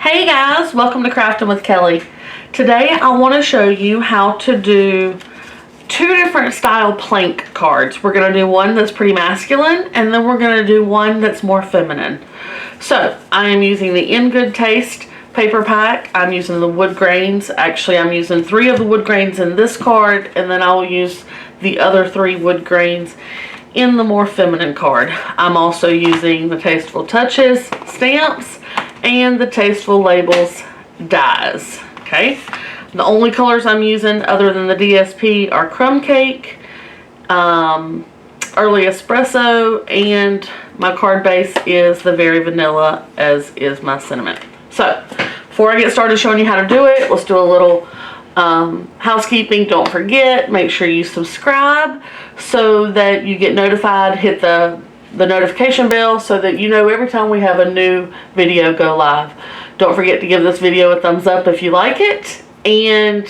Hey guys, welcome to Crafting with Kelly. Today I want to show you how to do two different style plank cards. We're going to do one that's pretty masculine and then we're going to do one that's more feminine. So I am using the In Good Taste paper pack. I'm using the wood grains. Actually, I'm using 3 of the wood grains in this card, and then I will use the other 3 wood grains in the more feminine card. I'm also using the Tasteful Touches stamps and the Tasteful Labels dies. Okay, the only colors I'm using other than the DSP are Crumb Cake, Early Espresso, and my card base is the Very Vanilla, as is my Cinnamon. So before I get started showing you how to do it, let's do a little housekeeping. Don't forget, make sure you subscribe so that you get notified. Hit the notification bell so that you know every time we have a new video go live. Don't forget to give this video a thumbs up if you like it, and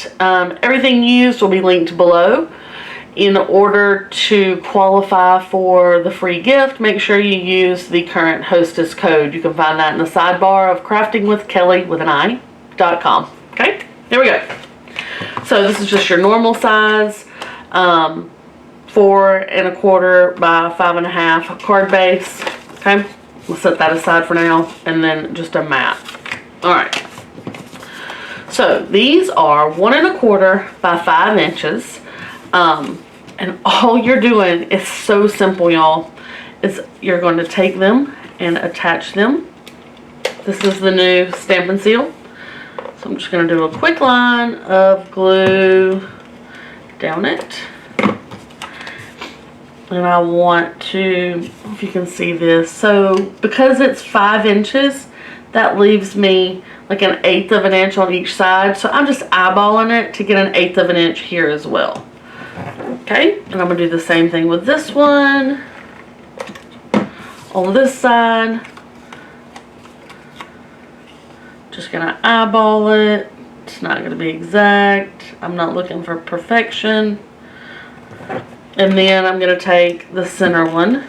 everything used will be linked below. In order to qualify for the free gift, make sure you use the current hostess code. You can find that in the sidebar of craftingwithkelly.com. Okay, there we go. So this is just your normal size, 4 1/4 by 5 1/2 card base. Okay, we'll set that aside for now, and then just a mat. All right. So these are 1 1/4 by 5 inches. And all you're doing is so simple, y'all. Is you're going to take them and attach them. This is the new Stamp & Seal. So I'm just going to do a quick line of glue down it. And I want to, if you can see this, so because it's 5 inches, that leaves me like 1/8 of an inch on each side. So I'm just eyeballing it to get 1/8 of an inch here as well. Okay, and I'm going to do the same thing with this one. On this side, just going to eyeball it. It's not going to be exact. I'm not looking for perfection. And then I'm going to take the center one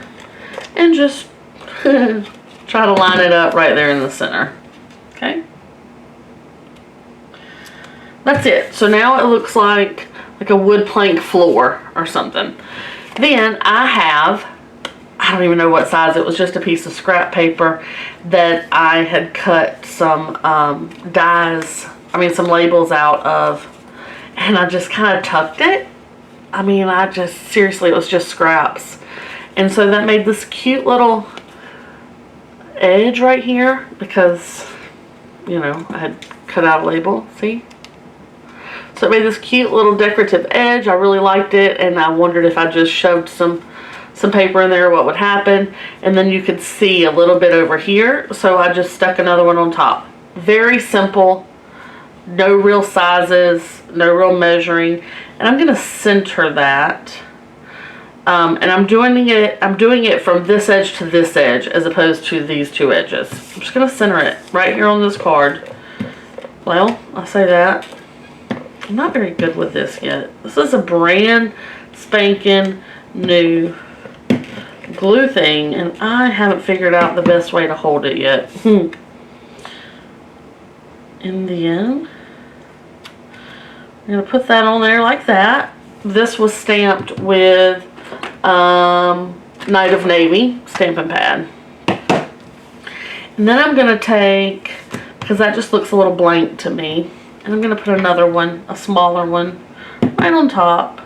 and just try to line it up right there in the center. Okay, that's it. So now it looks like a wood plank floor or something. Then I don't even know what size, it was just a piece of scrap paper that I had cut some some labels out of, and I just kind of tucked it. Seriously, it was just scraps. And so that made this cute little edge right here because, you know, I had cut out a label, see? So it made this cute little decorative edge. I really liked it, and I wondered if I just shoved some paper in there, what would happen. And then you could see a little bit over here, so I just stuck another one on top. Very simple, no real sizes, no real measuring. And I'm gonna center that. And I'm doing it from this edge to this edge as opposed to these 2 edges. I'm just gonna center it right here on this card. Well, I say that. I'm not very good with this yet. This is a brand spanking new glue thing, and I haven't figured out the best way to hold it yet. In the end, I'm going to put that on there like that. This was stamped with Night of Navy stamping pad. And then I'm going to take, because that just looks a little blank to me, and I'm going to put another one, a smaller one, right on top,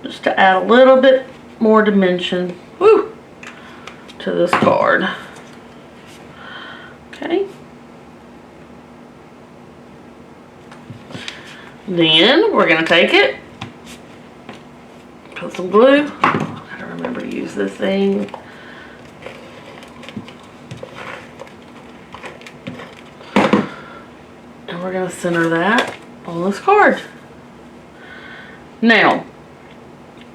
just to add a little bit more dimension, to this card. Okay. Then we're going to take it, put some glue. I gotta remember to use this thing. And we're going to center that on this card. Now,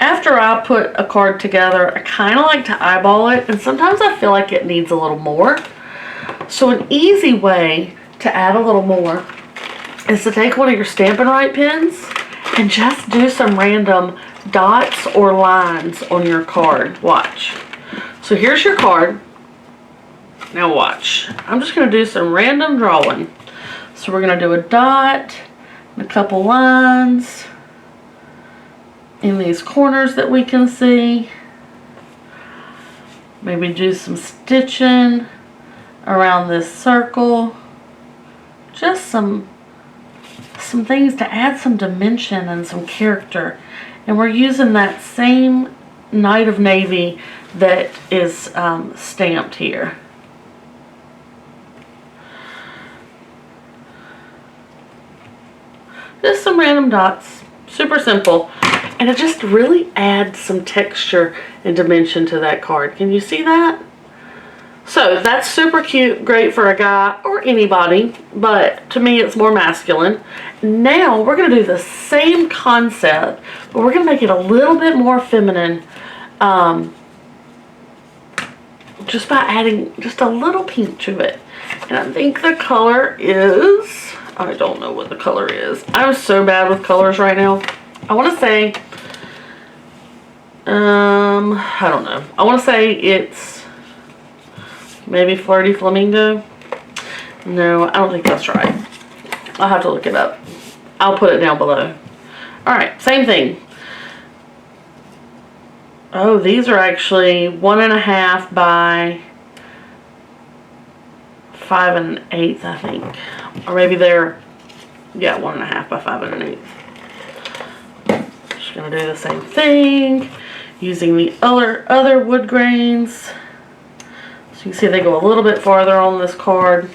after I put a card together, I kind of like to eyeball it, and sometimes I feel like it needs a little more. So an easy way to add a little more is to take one of your Stampin' Right pens and just do some random dots or lines on your card. Watch. So here's your card. Now watch. I'm just going to do some random drawing. So we're going to do a dot and a couple lines in these corners that we can see. Maybe do some stitching around this circle. Just some things to add some dimension and some character. And we're using that same Night of Navy that is stamped here. Just some random dots. Super simple. And it just really adds some texture and dimension to that card. Can you see that? So that's super cute, great for a guy or anybody, but to me it's more masculine. Now we're going to do the same concept, but we're going to make it a little bit more feminine, just by adding just a little pink to it. And I think the color is, I don't know what the color is. I'm so bad with colors right now. I want to say, I don't know. I want to say it's maybe Flirty Flamingo. No, I don't think that's right. I'll have to look it up. I'll put it down below. Alright, same thing. Oh, these are actually 1.5 by 5 1/8, I think. Or maybe they're, yeah, 1.5 by 5 1/8. Just gonna do the same thing using the other wood grains. So you can see they go a little bit farther on this card.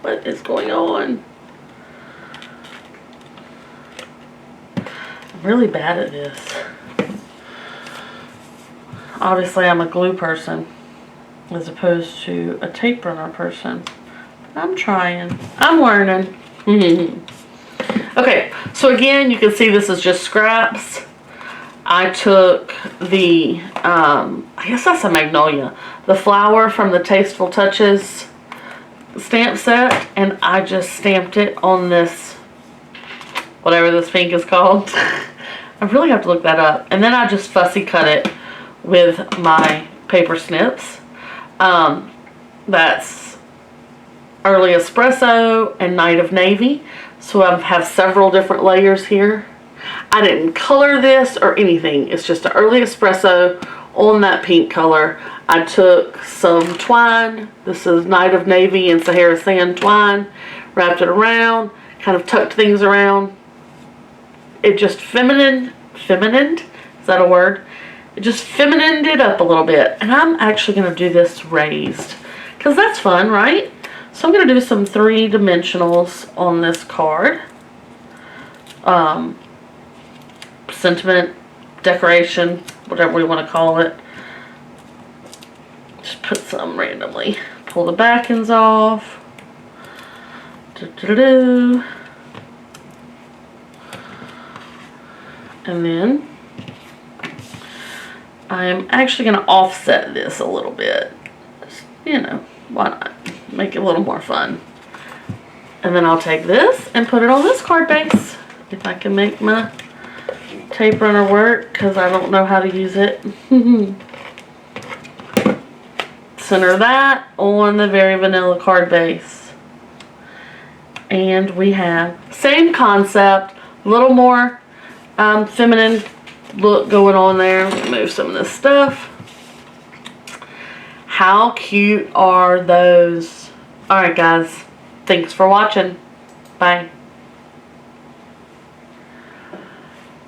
What is going on? I'm really bad at this. Obviously I'm a glue person as opposed to a tape runner person. I'm trying. I'm learning. Okay, so again, you can see this is just scraps. I took the, I guess that's a magnolia, the flower from the Tasteful Touches stamp set, and I just stamped it on this, whatever this pink is called. I really have to look that up. And then I just fussy cut it with my paper snips. That's Early Espresso and Night of Navy. So I have several different layers here. I didn't color this or anything. It's just an Early Espresso on that pink color. I took some twine. This is Night of Navy and Sahara Sand twine. Wrapped it around. Kind of tucked things around. It just feminine, is that a word? It just feminined it up a little bit. And I'm actually going to do this raised, because that's fun, right? So I'm going to do some 3-dimensionals on this card. Sentiment, decoration, whatever we want to call it. Just put some randomly. Pull the back ends off. And then I'm actually going to offset this a little bit. Just, you know, why not? Make it a little more fun. And then I'll take this and put it on this card base. If I can make my tape runner work, because I don't know how to use it. Center that on the Very Vanilla card base. And we have same concept, a little more feminine look going on there. Let me move some of this stuff. How cute are those? Alright guys, thanks for watching. Bye.